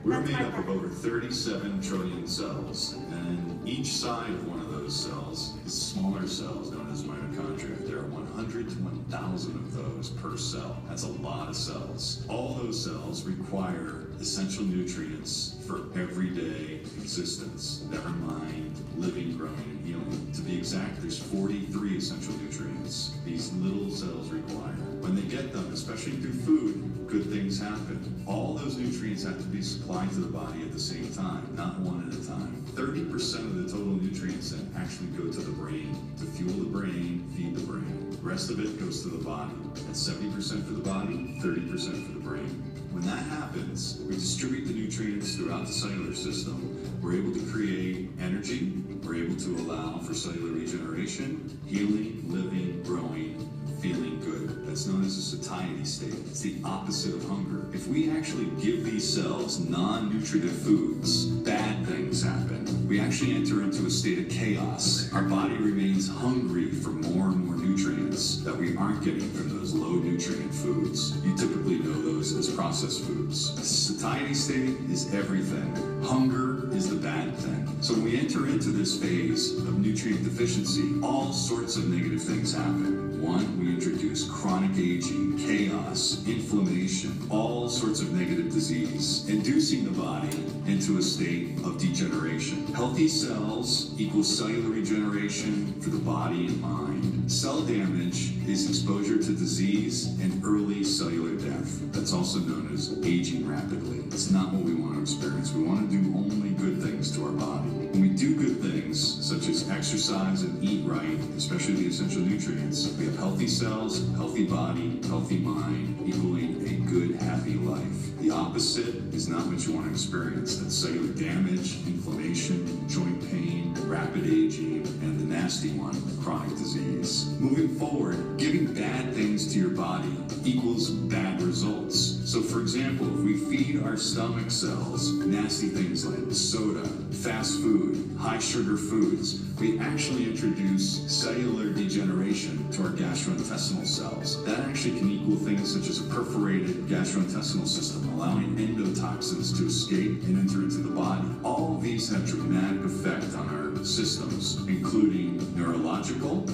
We're made up of over 37 trillion cells, and each side of one of those cells is smaller cells known as mitochondria. There are 100 to 1,000 of those per cell. That's a lot of cells. All those cells require essential nutrients for everyday existence. Never mind living, growing, and healing. To be exact, there's 43 essential nutrients these little cells require. When they get them, especially through food, good things happen. All those nutrients have to be supplied to the body at the same time, not one at a time. 30% of the total nutrients then actually go to the brain to fuel the brain, feed the brain. The rest of it goes to the body. That's 70% for the body, 30% for the brain. When that happens, we distribute the nutrients throughout the cellular system. We're able to create energy. We're able to allow for cellular regeneration, healing, living, growing, feeling good. That's known as a satiety state. It's the opposite of hunger. If we actually give these cells non-nutritive foods, bad things happen. We actually enter into a state of chaos. Our body remains hungry for more and more nutrients that we aren't getting from those low nutrient foods. You typically know those as processed foods. A satiety state is everything. Hunger is the bad thing. So when we enter into this phase of nutrient deficiency, all sorts of negative things happen. One, we introduce chronic aging, chaos, inflammation, all sorts of negative disease, inducing the body into a state of degeneration. Healthy cells equals cellular regeneration for the body and mind. Cell damage is exposure to disease and early cellular death. That's also known as aging rapidly. It's not what we want to experience. We want to do only good things to our body. When we do good things, such as exercise and eat right, especially the essential nutrients, we have healthy cells, healthy body, healthy mind, equaling a good, happy life. The opposite is not what you want to experience. That's cellular damage, inflammation, joint pain, rapid aging, and the nasty one, chronic disease. Moving forward, giving bad things to your body equals bad results. So for example, if we feed our stomach cells nasty things like soda, fast food, high sugar foods, we actually introduce cellular degeneration to our gastrointestinal cells. That actually can equal things such as a perforated gastrointestinal system, allowing endotoxins to escape and enter into the body. All of these have dramatic effect on our systems, including neurological,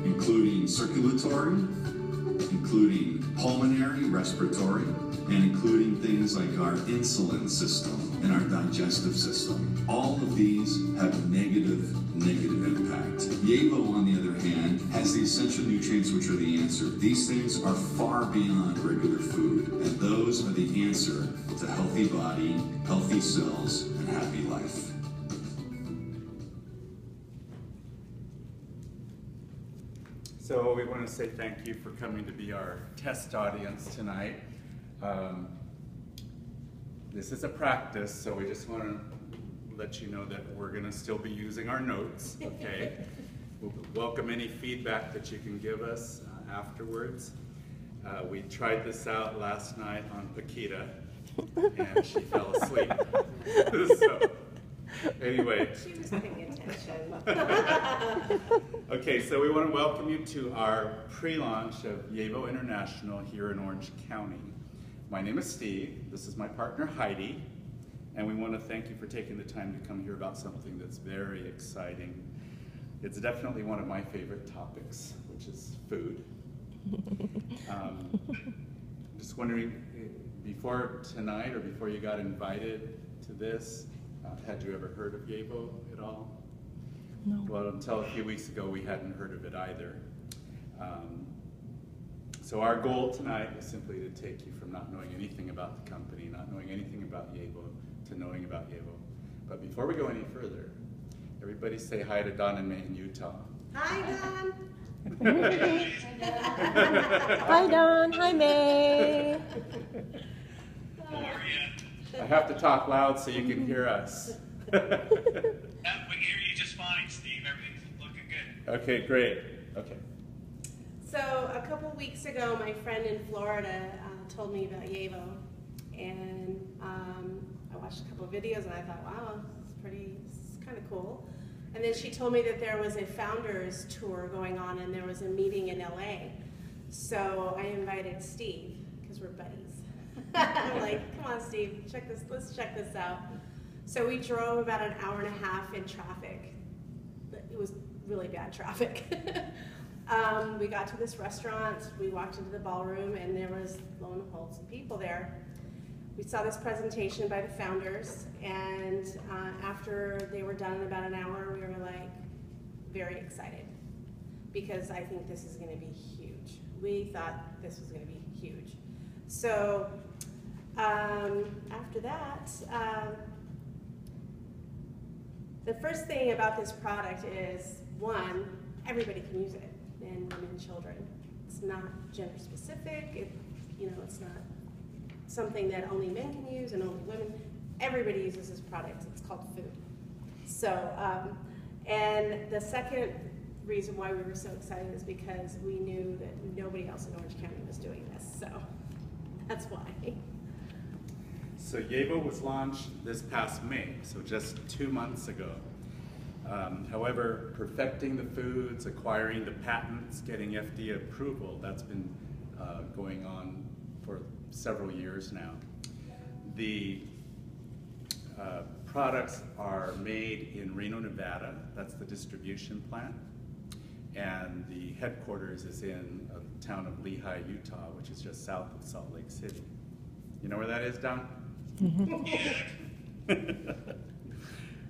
including circulatory, including pulmonary, respiratory, and including things like our insulin system and our digestive system. All of these have negative impact. Yevo, on the other hand, has the essential nutrients which are the answer. These things are far beyond regular food, and those are the answer to healthy body, healthy cells, and happy life. So we want to say thank you for coming to be our test audience tonight. This is a practice, so we just want to let you know that we're going to still be using our notes, okay? We'll welcome any feedback that you can give us afterwards. We tried this out last night on Paquita, and she fell asleep. So, anyway. She was paying attention. Okay, so we want to welcome you to our pre-launch of Yevo International here in Orange County. My name is Steve, this is my partner Heidi, and we want to thank you for taking the time to come hear about something that's very exciting. It's definitely one of my favorite topics, which is food. Just wondering, before tonight or before you got invited to this, had you ever heard of Yevo at all? No. Well, until a few weeks ago, we hadn't heard of it either. So our goal tonight is simply to take you from not knowing anything about the company, not knowing anything about Yevo, to knowing about Yevo. But before we go any further, everybody say hi to Don and May in Utah. Hi, Don. Hi, Don. Hi, May. How are you? I have to talk loud so you can hear us. We can hear you just fine, Steve. Everything's looking good. Okay, great. Okay. So a couple weeks ago, my friend in Florida told me about Yevo, and I watched a couple of videos and I thought, wow, it's kind of cool. And then she told me that there was a founders tour going on and there was a meeting in LA. So I invited Steve, because we're buddies. I'm like, come on, Steve, let's check this out. So we drove about an hour and a half in traffic. It was really bad traffic. We got to this restaurant, we walked into the ballroom, and there was, lo and behold, some people there. We saw this presentation by the founders, and after they were done in about an hour, we were like very excited, because I think this is gonna be huge. We thought this was gonna be huge. So after that, the first thing about this product is, one, everybody can use it, men, women, children. It's not gender specific, it's not something that only men can use and only women. Everybody uses this product. It's called food. So, and the second reason why we were so excited is because we knew that nobody else in Orange County was doing this. So that's why. So Yevo was launched this past May, so just 2 months ago. However, perfecting the foods, acquiring the patents, getting FDA approval, that's been going on for several years now. The products are made in Reno, Nevada. That's the distribution plant. And the headquarters is in the town of Lehi, Utah, which is just south of Salt Lake City. You know where that is, Don?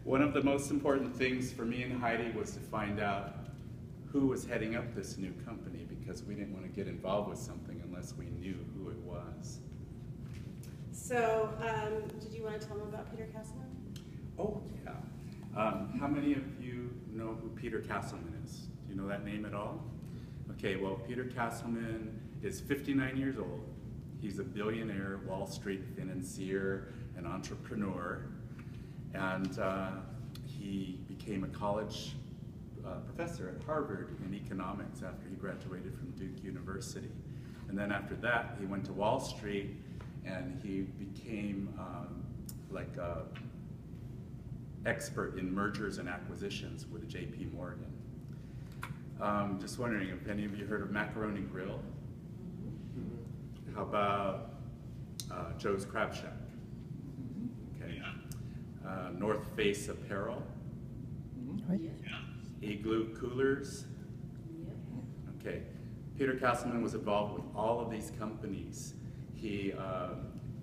One of the most important things for me and Heidi was to find out who was heading up this new company, because we didn't want to get involved with something unless we knew who it was. So, did you want to tell them about Peter Castleman? Oh, yeah. How many of you know who Peter Castleman is? Do you know that name at all? Okay, well, Peter Castleman is 59 years old. He's a billionaire, Wall Street financier, and entrepreneur. And he became a college professor at Harvard in economics after he graduated from Duke University. And then after that, he went to Wall Street and he became like an expert in mergers and acquisitions with JP Morgan. Just wondering if any of you heard of Macaroni Grill? How about Joe's Crab Shack? Okay. North Face Apparel? Igloo Coolers? Okay. Peter Castleman was involved with all of these companies. He,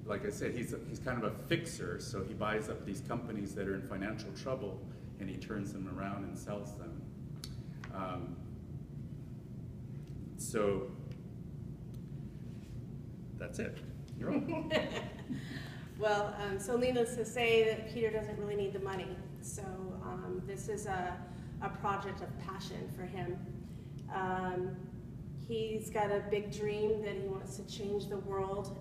like I said, he's kind of a fixer, so he buys up these companies that are in financial trouble and he turns them around and sells them. So that's it. You're on. Well, so needless to say that Peter doesn't really need the money. So this is a project of passion for him. He's got a big dream that he wants to change the world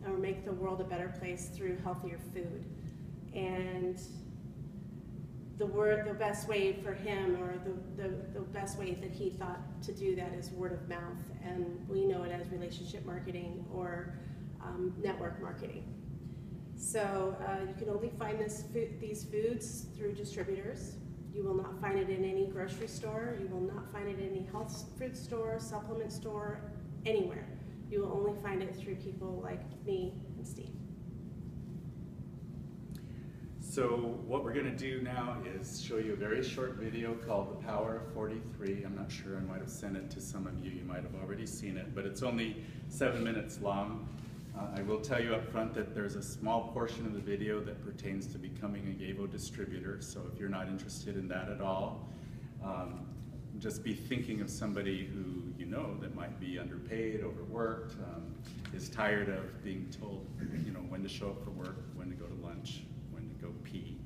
or make the world a better place through healthier food. And the best way for him, or the best way that he thought to do that, is word of mouth. And we know it as relationship marketing or network marketing. So you can only find these foods through distributors. You will not find it in any grocery store. You will not find it in any health food store, supplement store, anywhere. You will only find it through people like me and Steve. So what we're going to do now is show you a very short video called The Power of 43. I'm not sure, I might have sent it to some of you. You might have already seen it, but it's only 7 minutes long. I will tell you up front that there's a small portion of the video that pertains to becoming a Yevo distributor, so if you're not interested in that at all, just be thinking of somebody who you know that might be underpaid, overworked, is tired of being told, you know, when to show up for work, when to go to lunch, when to go pee,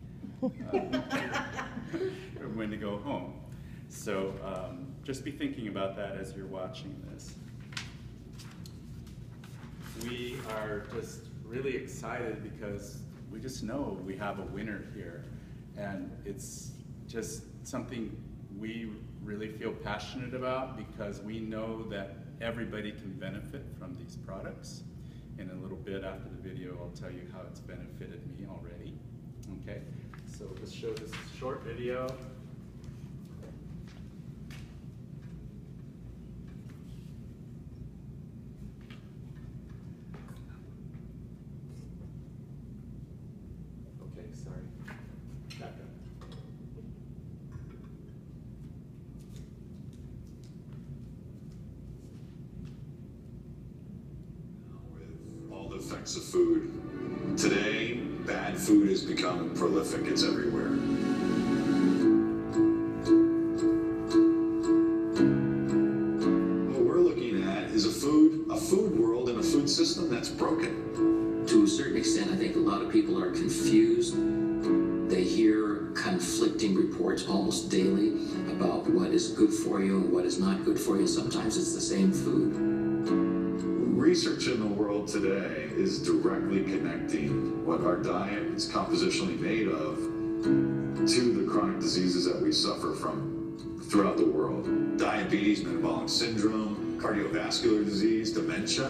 or when to go home. So just be thinking about that as you're watching this. We are just really excited because we just know we have a winner here, and it's just something we really feel passionate about because we know that everybody can benefit from these products. In a little bit after the video, I'll tell you how it's benefited me already. Okay, so let's show this short video. sorry. Back up. With all the effects of food, today, bad food has become prolific. It's everywhere. What we're looking at is a food world and a food system that's broken. To a certain extent, I think a lot of people are confused. They hear conflicting reports almost daily about what is good for you and what is not good for you. Sometimes it's the same food. Research in the world today is directly connecting what our diet is compositionally made of to the chronic diseases that we suffer from throughout the world. Diabetes, metabolic syndrome, cardiovascular disease, dementia.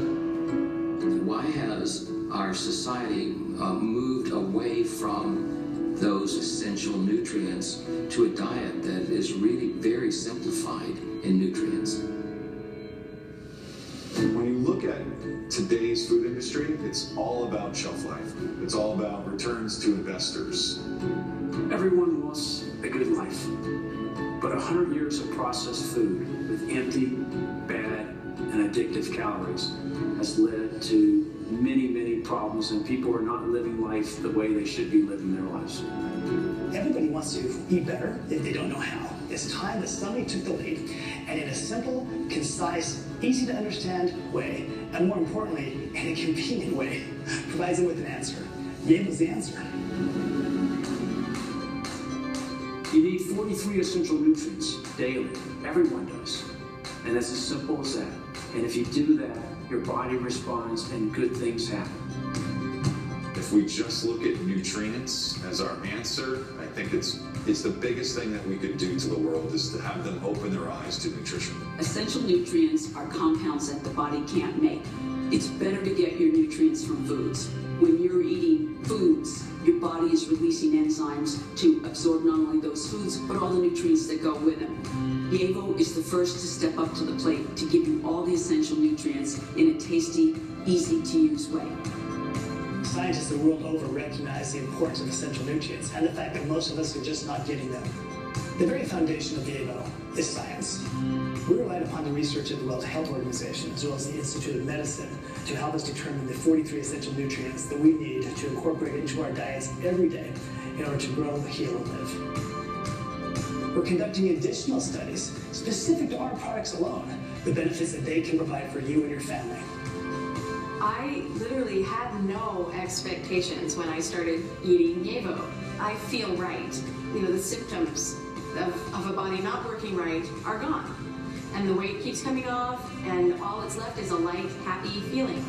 Why has our society moved away from those essential nutrients to a diet that is really very simplified in nutrients? When you look at today's food industry, it's all about shelf life. It's all about returns to investors. Everyone wants a good life, but 100 years of processed food with empty, bad, and addictive calories has led to many, many problems, and people are not living life the way they should be living their lives. Everybody wants to eat better if they don't know how. It's time that somebody took the lead and in a simple, concise, easy to understand way, and more importantly, in a convenient way, provides them with an answer. Yaevo's the answer. You need 43 essential nutrients daily. Everyone does. And it's as simple as that. And if you do that, your body responds and good things happen. If we just look at nutrients as our answer, I think it's the biggest thing that we could do to the world is to have them open their eyes to nutrition. Essential nutrients are compounds that the body can't make. It's better to get your nutrients from foods. When you're eating foods, your body is releasing enzymes to absorb not only those foods, but all the nutrients that go with them. Yaevo is the first to step up to the plate to give you all the essential nutrients in a tasty, easy-to-use way. Scientists the world over recognize the importance of essential nutrients and the fact that most of us are just not getting them. The very foundation of Yaevo is science. We relied upon the research of the World Health Organization as well as the Institute of Medicine to help us determine the 43 essential nutrients that we need to incorporate into our diets every day in order to grow, heal, and live. We're conducting additional studies specific to our products alone, the benefits that they can provide for you and your family. I literally had no expectations when I started eating Yaevo. I feel right. You know, the symptoms of a body not working right are gone. And the weight keeps coming off, and all that's left is a light, happy feeling.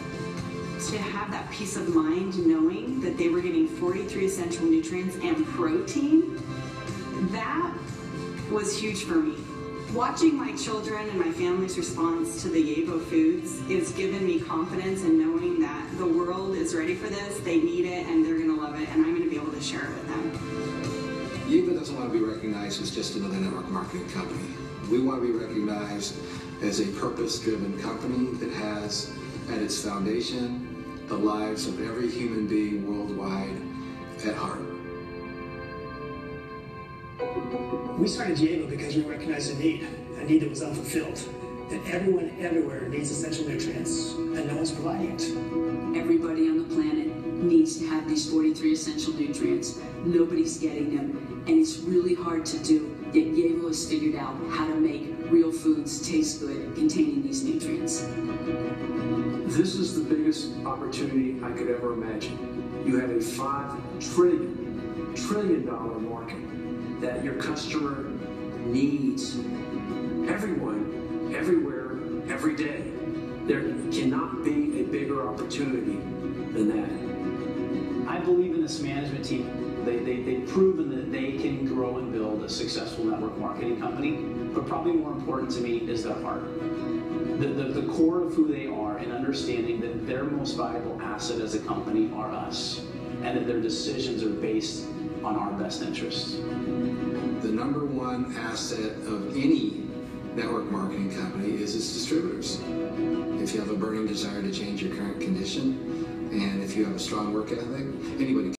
To have that peace of mind knowing that they were getting 43 essential nutrients and protein, that was huge for me. Watching my children and my family's response to the Yaevo foods is giving me confidence in knowing that the world is ready for this, they need it, and they're gonna love it, and I'm gonna be able to share it with them. Yaevo doesn't want to be recognized as just another network marketing company. We want to be recognized as a purpose-driven company that has at its foundation the lives of every human being worldwide at heart. We started Yaevo because we recognized a need that was unfulfilled, that everyone everywhere needs essential nutrients, and no one's providing it. Everybody on the planet needs to have these 43 essential nutrients. Nobody's getting them, and it's really hard to do, yet Yaevo has figured out how to make real foods taste good containing these nutrients. This is the biggest opportunity I could ever imagine. You have a $5 trillion market that your customer needs. Everyone, everywhere, every day. There cannot be a bigger opportunity than that. I believe in this management team. They've proven that they can grow and build a successful network marketing company, but probably more important to me is their heart. The core of who they are and understanding that their most valuable asset as a company are us, and that their decisions are based on our best interests. The number one asset of any network marketing company is its distributors. If you have a burning desire to change your current condition, and if you have a strong work ethic, anybody